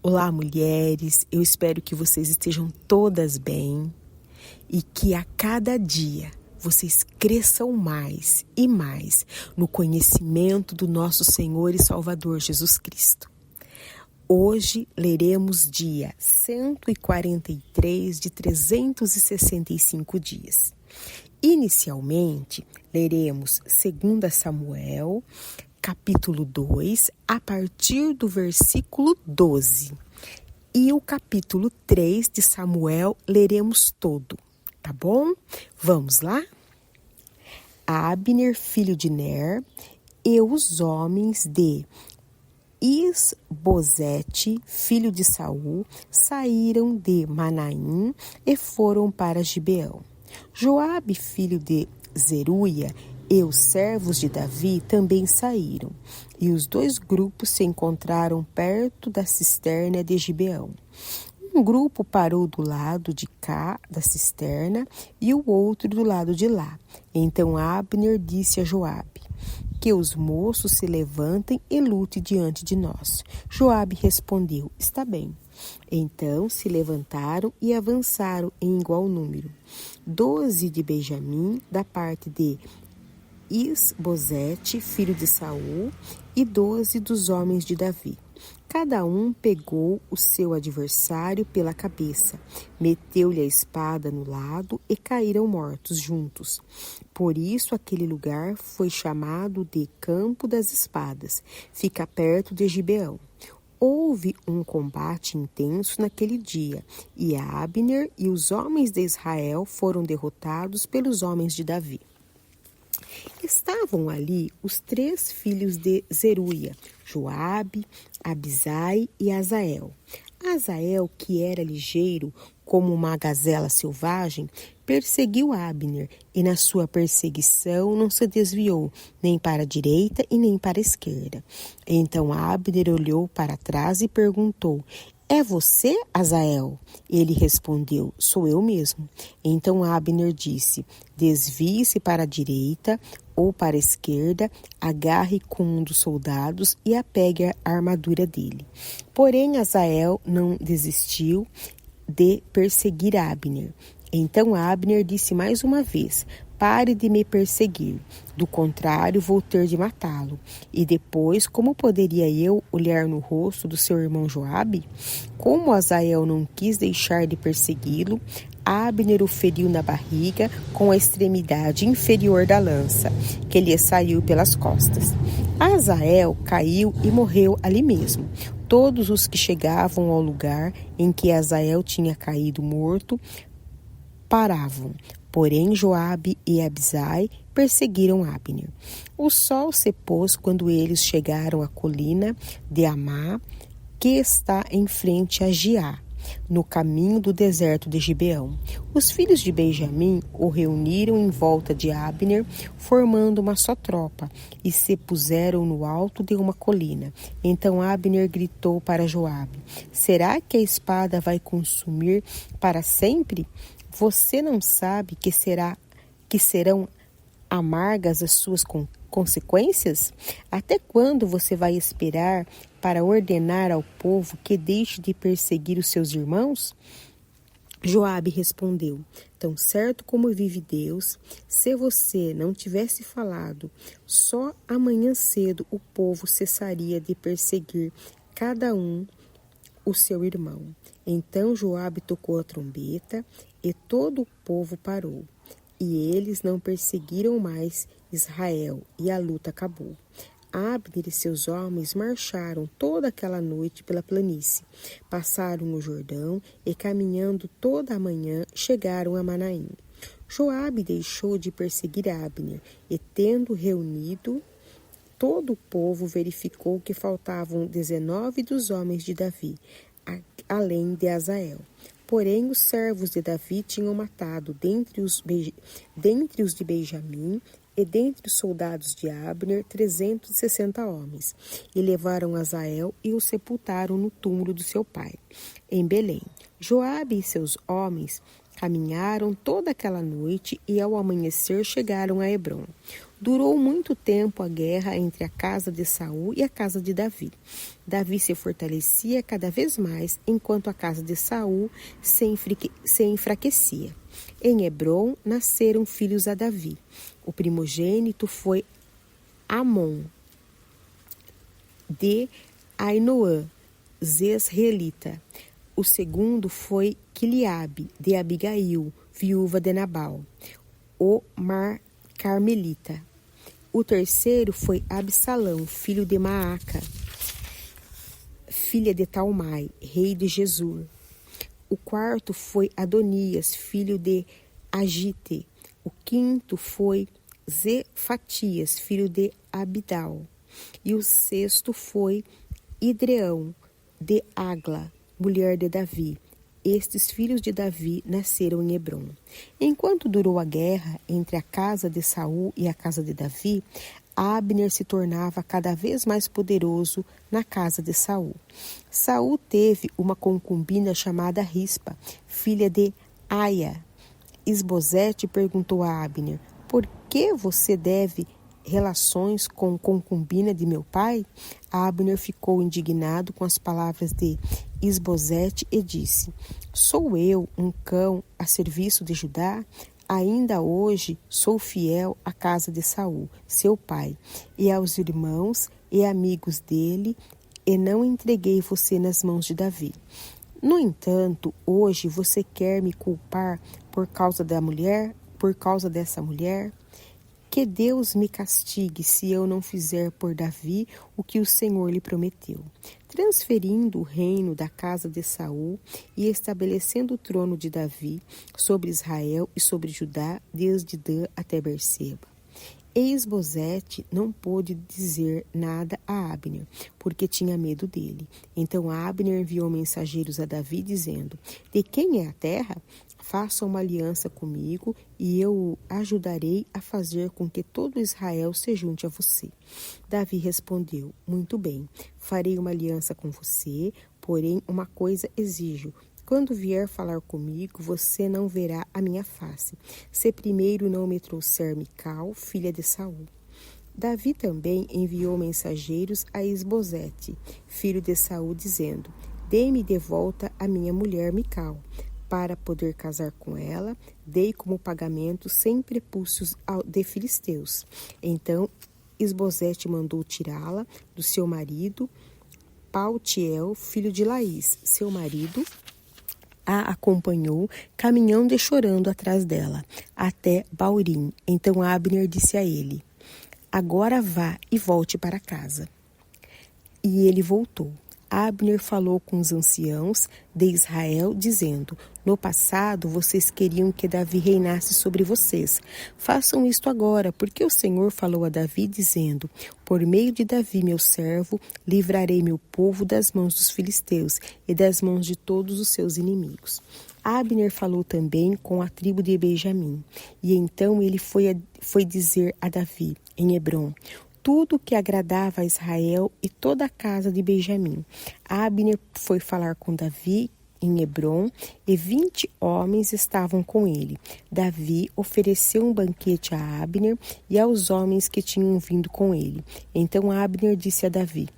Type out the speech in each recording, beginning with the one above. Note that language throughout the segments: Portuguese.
Olá, mulheres, eu espero que vocês estejam todas bem e que a cada dia vocês cresçam mais e mais no conhecimento do nosso Senhor e Salvador Jesus Cristo. Hoje leremos dia 143 de 365 dias. Inicialmente, leremos 2 Samuel, capítulo 2, a partir do versículo 12. E o capítulo 3 de Samuel leremos todo, tá bom? Vamos lá? Abner, filho de Ner, e os homens de Isbosete, filho de Saul, saíram de Manaim e foram para Gibeão. Joabe, filho de Zeruia, e os servos de Davi também saíram, e os dois grupos se encontraram perto da cisterna de Gibeão. Um grupo parou do lado de cá da cisterna e o outro do lado de lá. Então Abner disse a Joabe: que os moços se levantem e lutem diante de nós. Joabe respondeu: está bem. Então se levantaram e avançaram em igual número. 12 de Benjamim, da parte de Isbosete, filho de Saul, e 12 dos homens de Davi. Cada um pegou o seu adversário pela cabeça, meteu-lhe a espada no lado e caíram mortos juntos. Por isso aquele lugar foi chamado de Campo das Espadas, fica perto de Gibeão. Houve um combate intenso naquele dia, e Abner e os homens de Israel foram derrotados pelos homens de Davi. Estavam ali os 3 filhos de Zeruia, Joabe, Abisai e Azael. Azael, que era ligeiro como uma gazela selvagem, perseguiu Abner, e na sua perseguição não se desviou nem para a direita e nem para a esquerda. Então Abner olhou para trás e perguntou: é você, Azael? Ele respondeu: sou eu mesmo. Então Abner disse: desvie-se para a direita ou para a esquerda, agarre com um dos soldados e apegue a armadura dele. Porém Azael não desistiu de perseguir Abner. Então Abner disse mais uma vez: pare de me perseguir, do contrário vou ter de matá-lo. E depois, como poderia eu olhar no rosto do seu irmão Joabe? Como Azael não quis deixar de persegui-lo, Abner o feriu na barriga com a extremidade inferior da lança, que lhe saiu pelas costas. Azael caiu e morreu ali mesmo. Todos os que chegavam ao lugar em que Azael tinha caído morto paravam. Porém Joabe e Abisai perseguiram Abner. O sol se pôs quando eles chegaram à colina de Amá, que está em frente a Giá, no caminho do deserto de Gibeão. Os filhos de Benjamim o reuniram em volta de Abner, formando uma só tropa, e se puseram no alto de uma colina. Então Abner gritou para Joabe: será que a espada vai consumir para sempre? Você não sabe que serão amargas as suas consequências? Até quando você vai esperar para ordenar ao povo que deixe de perseguir os seus irmãos? Joabe respondeu: tão certo como vive Deus, se você não tivesse falado, só amanhã cedo o povo cessaria de perseguir cada um o seu irmão. Então Joabe tocou a trombeta e todo o povo parou. E eles não perseguiram mais Israel, e a luta acabou. Abner e seus homens marcharam toda aquela noite pela planície, passaram o Jordão e, caminhando toda a manhã, chegaram a Manaim. Joabe deixou de perseguir Abner, e tendo reunido todo o povo, verificou que faltavam 19 dos homens de Davi, além de Azael. Porém, os servos de Davi tinham matado dentre os de Benjamim e dentre os soldados de Abner 360 homens, e levaram Azael e o sepultaram no túmulo do seu pai, em Belém. Joabe e seus homens Caminharam toda aquela noite e ao amanhecer chegaram a Hebrom. Durou muito tempo a guerra entre a casa de Saul e a casa de Davi. Davi se fortalecia cada vez mais, enquanto a casa de Saul se enfraquecia. Em Hebrom nasceram filhos a Davi. O primogênito foi Amon, de Ainoã, Zesreelita. O segundo foi Quiliabe, de Abigail, viúva de Nabal, o Carmelita. O terceiro foi Absalão, filho de Maaca, filha de Talmai, rei de Gesur. O quarto foi Adonias, filho de Agite. O quinto foi Zefatias, filho de Abidal. E o sexto foi Idreão, de Agla, mulher de Davi. Estes filhos de Davi nasceram em Hebrom. Enquanto durou a guerra entre a casa de Saul e a casa de Davi, Abner se tornava cada vez mais poderoso na casa de Saul. Saul teve uma concubina chamada Rispa, filha de Aia. Isbosete perguntou a Abner: por que você deve relações com concubina de meu pai? Abner ficou indignado com as palavras de Isbosete e disse: sou eu um cão a serviço de Judá? Ainda hoje sou fiel à casa de Saul, seu pai, e aos irmãos e amigos dele, e não entreguei você nas mãos de Davi. No entanto, hoje você quer me culpar por causa dessa mulher? Que Deus me castigue se eu não fizer por Davi o que o Senhor lhe prometeu, transferindo o reino da casa de Saul e estabelecendo o trono de Davi sobre Israel e sobre Judá, desde Dan até Berseba. Isbosete não pôde dizer nada a Abner, porque tinha medo dele. Então Abner enviou mensageiros a Davi, dizendo: de quem é a terra? Faça uma aliança comigo e eu o ajudarei a fazer com que todo Israel se junte a você. Davi respondeu: muito bem, farei uma aliança com você, porém uma coisa exijo. Quando vier falar comigo, você não verá a minha face, se primeiro não me trouxer Mical, filha de Saul. Davi também enviou mensageiros a Isbosete, filho de Saul, dizendo: dê-me de volta a minha mulher Mical. Para poder casar com ela, dei como pagamento 100 prepúcios de filisteus. Então Isbosete mandou tirá-la do seu marido, Paltiel, filho de Laís. Seu marido a acompanhou, caminhando e chorando atrás dela, até Baurim. Então Abner disse a ele: agora vá e volte para casa. E ele voltou. Abner falou com os anciãos de Israel, dizendo: no passado vocês queriam que Davi reinasse sobre vocês. Façam isto agora, porque o Senhor falou a Davi, dizendo: por meio de Davi, meu servo, livrarei meu povo das mãos dos filisteus e das mãos de todos os seus inimigos. Abner falou também com a tribo de Benjamim. E então ele foi dizer a Davi, em Hebrom, tudo o que agradava a Israel e toda a casa de Benjamim. Abner foi falar com Davi em Hebrom, e 20 homens estavam com ele. Davi ofereceu um banquete a Abner e aos homens que tinham vindo com ele. Então Abner disse a Davi: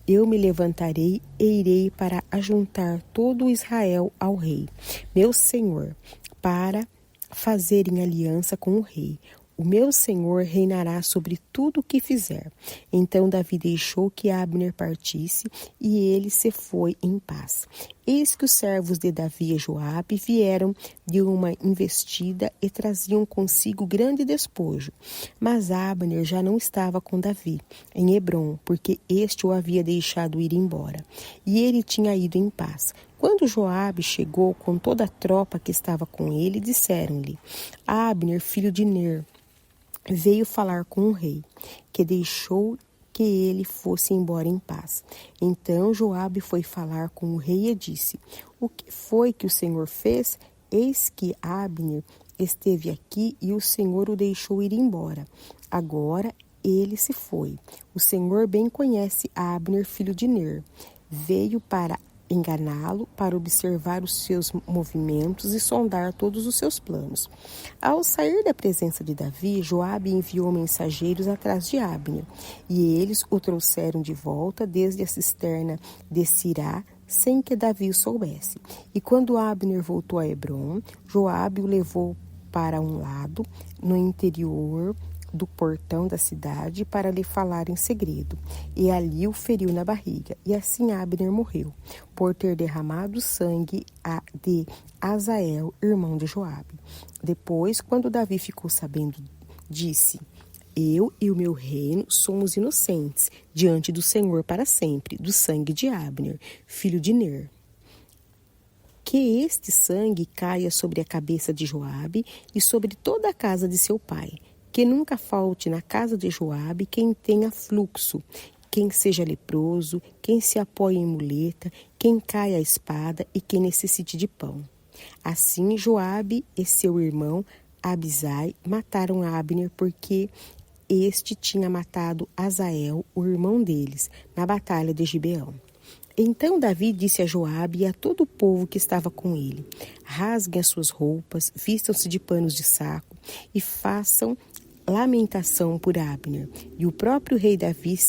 eu me levantarei e irei para ajuntar todo o Israel ao rei, meu senhor, para fazerem aliança com o rei. O meu senhor reinará sobre tudo o que fizer. Então Davi deixou que Abner partisse e ele se foi em paz. Eis que os servos de Davi e Joabe vieram de uma investida e traziam consigo grande despojo. Mas Abner já não estava com Davi em Hebrom, porque este o havia deixado ir embora. E ele tinha ido em paz. Quando Joabe chegou com toda a tropa que estava com ele, disseram-lhe: Abner, filho de Ner, veio falar com o rei, que deixou que ele fosse embora em paz. Então Joabe foi falar com o rei e disse: o que foi que o Senhor fez? Eis que Abner esteve aqui e o Senhor o deixou ir embora. Agora ele se foi. O Senhor bem conhece Abner, filho de Ner. Veio para enganá-lo, para observar os seus movimentos e sondar todos os seus planos. Ao sair da presença de Davi, Joabe enviou mensageiros atrás de Abner, e eles o trouxeram de volta desde a cisterna de Sirá, sem que Davi o soubesse. E quando Abner voltou a Hebrom, Joabe o levou para um lado, no interior do portão da cidade, para lhe falar em segredo, e ali o feriu na barriga, e assim Abner morreu, por ter derramado sangue de Asael, irmão de Joabe. Depois, quando Davi ficou sabendo, disse: eu e o meu reino somos inocentes diante do Senhor para sempre, do sangue de Abner, filho de Ner. Que este sangue caia sobre a cabeça de Joabe e sobre toda a casa de seu pai. Que nunca falte na casa de Joabe quem tenha fluxo, quem seja leproso, quem se apoie em muleta, quem caia à espada e quem necessite de pão. Assim Joabe e seu irmão Abisai mataram Abner, porque este tinha matado Asael, o irmão deles, na batalha de Gibeão. Então Davi disse a Joabe e a todo o povo que estava com ele: rasguem as suas roupas, vistam-se de panos de saco e façam lamentação por Abner. E o próprio rei Davi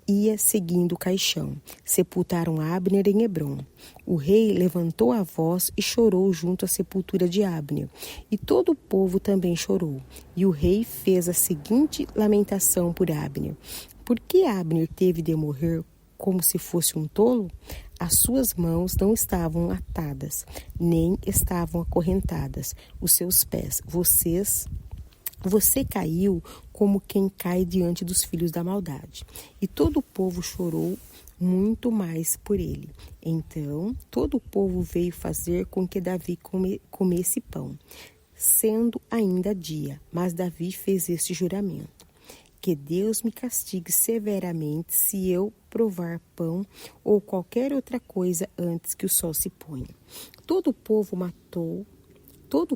ia seguindo o caixão. Sepultaram Abner em Hebrom. O rei levantou a voz e chorou junto à sepultura de Abner. E todo o povo também chorou. E o rei fez a seguinte lamentação por Abner: por que Abner teve de morrer como se fosse um tolo? As suas mãos não estavam atadas, nem estavam acorrentadas os seus pés. Você caiu como quem cai diante dos filhos da maldade. E todo o povo chorou muito mais por ele. Então, todo o povo veio fazer com que Davi comesse pão, sendo ainda dia. Mas Davi fez este juramento: que Deus me castigue severamente se eu provar pão ou qualquer outra coisa antes que o sol se ponha. Todo o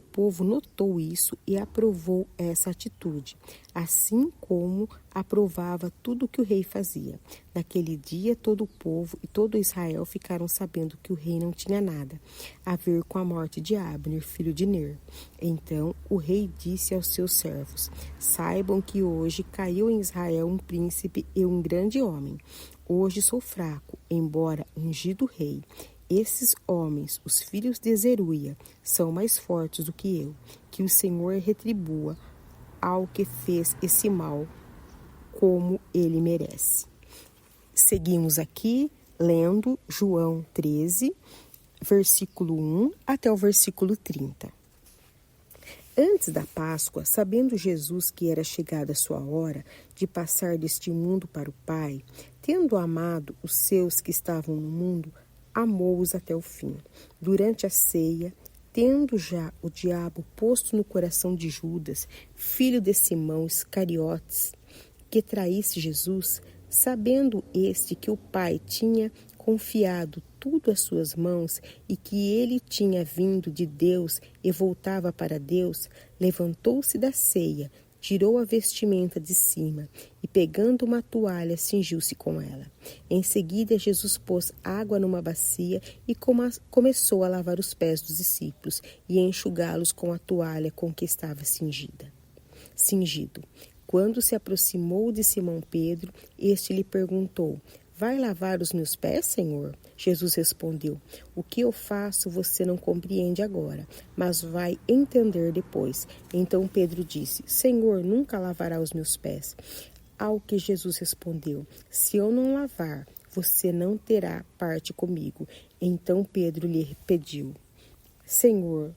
povo notou isso e aprovou essa atitude, assim como aprovava tudo o que o rei fazia. Naquele dia, todo o povo e todo Israel ficaram sabendo que o rei não tinha nada a ver com a morte de Abner, filho de Ner. Então o rei disse aos seus servos: saibam que hoje caiu em Israel um príncipe e um grande homem. Hoje sou fraco, embora ungido rei. Esses homens, os filhos de Zeruia, são mais fortes do que eu. Que o Senhor retribua ao que fez esse mal como ele merece. Seguimos aqui lendo João 13, versículo 1 até o versículo 30. Antes da Páscoa, sabendo Jesus que era chegada a sua hora de passar deste mundo para o Pai, tendo amado os seus que estavam no mundo, amou-os até o fim. Durante a ceia, tendo já o diabo posto no coração de Judas, filho de Simão Iscariotes, que traísse Jesus, sabendo este que o Pai tinha confiado tudo às suas mãos e que ele tinha vindo de Deus e voltava para Deus, levantou-se da ceia, tirou a vestimenta de cima e, pegando uma toalha, cingiu-se com ela. Em seguida, Jesus pôs água numa bacia e começou a lavar os pés dos discípulos e a enxugá-los com a toalha com que estava cingido. Quando se aproximou de Simão Pedro, este lhe perguntou: vai lavar os meus pés, Senhor? Jesus respondeu: o que eu faço você não compreende agora, mas vai entender depois. Então Pedro disse: Senhor, nunca lavará os meus pés. Ao que Jesus respondeu: se eu não lavar, você não terá parte comigo. Então Pedro lhe pediu: Senhor,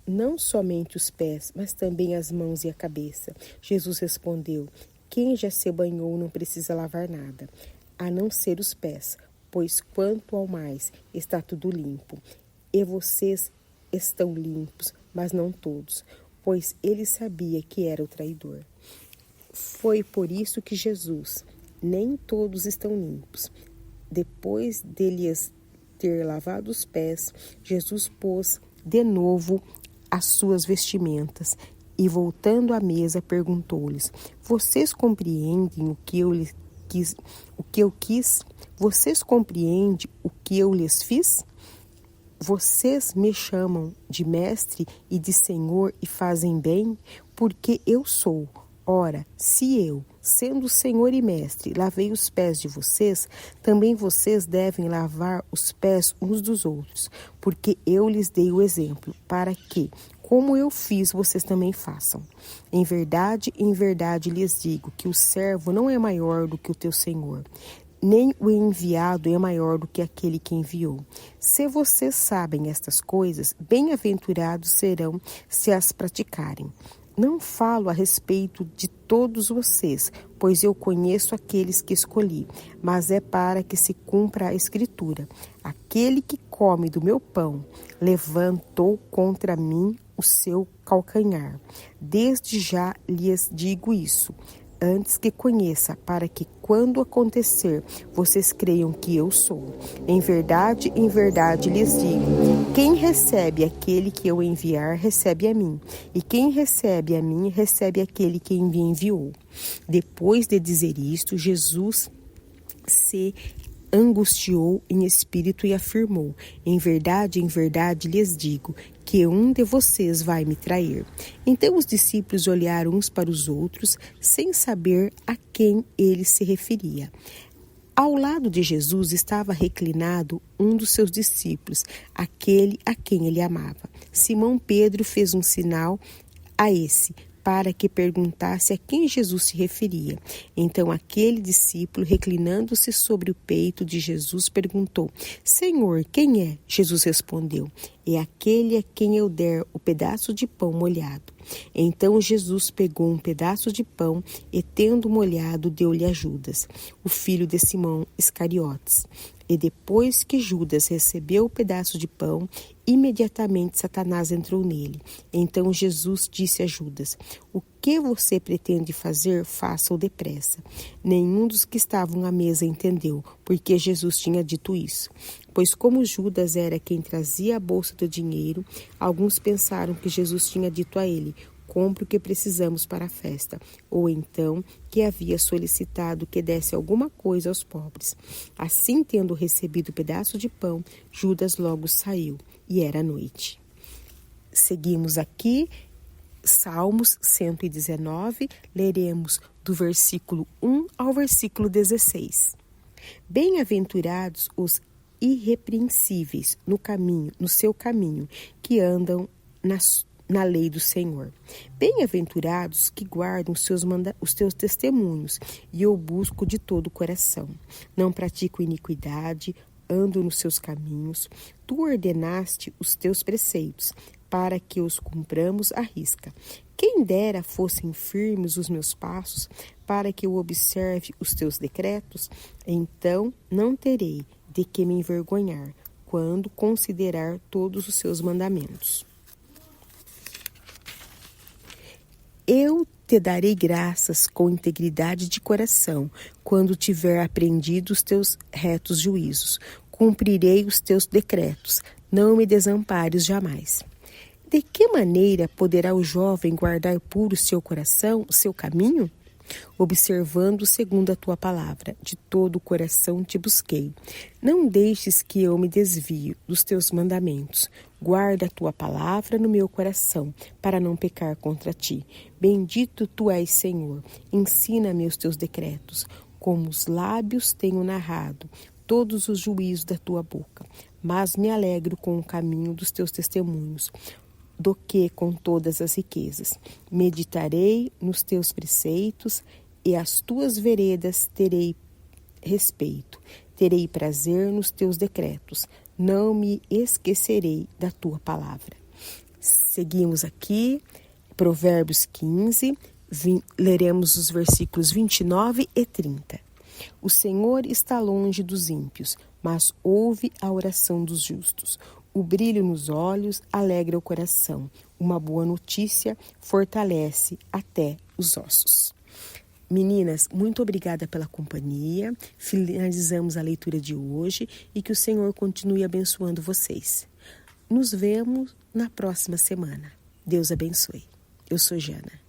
não somente os pés, mas também as mãos e a cabeça. Jesus respondeu: quem já se banhou não precisa lavar nada, a não ser os pés, pois quanto ao mais está tudo limpo. E vocês estão limpos, mas não todos, pois ele sabia que era o traidor. Foi por isso que Jesus: nem todos estão limpos. Depois de lhes ter lavado os pés, Jesus pôs de novo as suas vestimentas e, voltando à mesa, perguntou-lhes: vocês compreendem o que que eu quis? Vocês compreendem o que eu lhes fiz? Vocês me chamam de mestre e de senhor e fazem bem, porque eu sou. Ora, se eu, sendo senhor e mestre, lavei os pés de vocês, também vocês devem lavar os pés uns dos outros, porque eu lhes dei o exemplo, para que, como eu fiz, vocês também façam. Em verdade lhes digo que o servo não é maior do que o teu senhor, nem o enviado é maior do que aquele que enviou. Se vocês sabem estas coisas, bem-aventurados serão se as praticarem. Não falo a respeito de todos vocês, pois eu conheço aqueles que escolhi, mas é para que se cumpra a Escritura. Aquele que come do meu pão levantou contra mim o seu calcanhar. Desde já lhes digo isso, antes que conheça, para que quando acontecer, vocês creiam que eu sou. Em verdade lhes digo, quem recebe aquele que eu enviar, recebe a mim. E quem recebe a mim, recebe aquele que me enviou. Depois de dizer isto, Jesus se angustiou em espírito e afirmou, em verdade lhes digo, que um de vocês vai me trair. Então os discípulos olharam uns para os outros, sem saber a quem ele se referia. Ao lado de Jesus estava reclinado um dos seus discípulos, aquele a quem ele amava. Simão Pedro fez um sinal a esse, para que perguntasse a quem Jesus se referia. Então aquele discípulo, reclinando-se sobre o peito de Jesus, perguntou, Senhor, quem é? Jesus respondeu, é aquele a quem eu der o pedaço de pão molhado. Então Jesus pegou um pedaço de pão e, tendo molhado, deu-lhe a Judas, o filho de Simão Iscariotes. E depois que Judas recebeu o pedaço de pão, imediatamente Satanás entrou nele. Então Jesus disse a Judas, o que você pretende fazer, faça-o depressa. Nenhum dos que estavam à mesa entendeu, porque Jesus tinha dito isso. Pois como Judas era quem trazia a bolsa do dinheiro, alguns pensaram que Jesus tinha dito a ele, compre o que precisamos para a festa, ou então que havia solicitado que desse alguma coisa aos pobres. Assim, tendo recebido o pedaço de pão, Judas logo saiu, e era noite. Seguimos aqui, Salmos 119, leremos do versículo 1 ao versículo 16. Bem-aventurados os irrepreensíveis no seu caminho, que andam na lei do Senhor. Bem-aventurados que guardam os teus testemunhos, e eu busco de todo o coração. Não pratico iniquidade, ando nos seus caminhos. Tu ordenaste os teus preceitos, para que os cumpramos à risca. Quem dera fossem firmes os meus passos, para que eu observe os teus decretos, então não terei de que me envergonhar, quando considerar todos os seus mandamentos. Eu te darei graças com integridade de coração, quando tiver aprendido os teus retos juízos. Cumprirei os teus decretos, não me desampares jamais. De que maneira poderá o jovem guardar puro seu coração, o seu caminho? Observando segundo a tua palavra, de todo o coração te busquei. Não deixes que eu me desvie dos teus mandamentos. Guarda a tua palavra no meu coração, para não pecar contra ti. Bendito tu és, Senhor. Ensina-me os teus decretos. Como os lábios tenho narrado todos os juízos da tua boca. Mas me alegro com o caminho dos teus testemunhos, do que com todas as riquezas. Meditarei nos teus preceitos, e as tuas veredas terei respeito. Terei prazer nos teus decretos. Não me esquecerei da tua palavra. Seguimos aqui, Provérbios 15, leremos os versículos 29 e 30. O Senhor está longe dos ímpios, mas ouve a oração dos justos. O brilho nos olhos alegra o coração. Uma boa notícia fortalece até os ossos. Meninas, muito obrigada pela companhia. Finalizamos a leitura de hoje e que o Senhor continue abençoando vocês. Nos vemos na próxima semana. Deus abençoe. Eu sou Jana.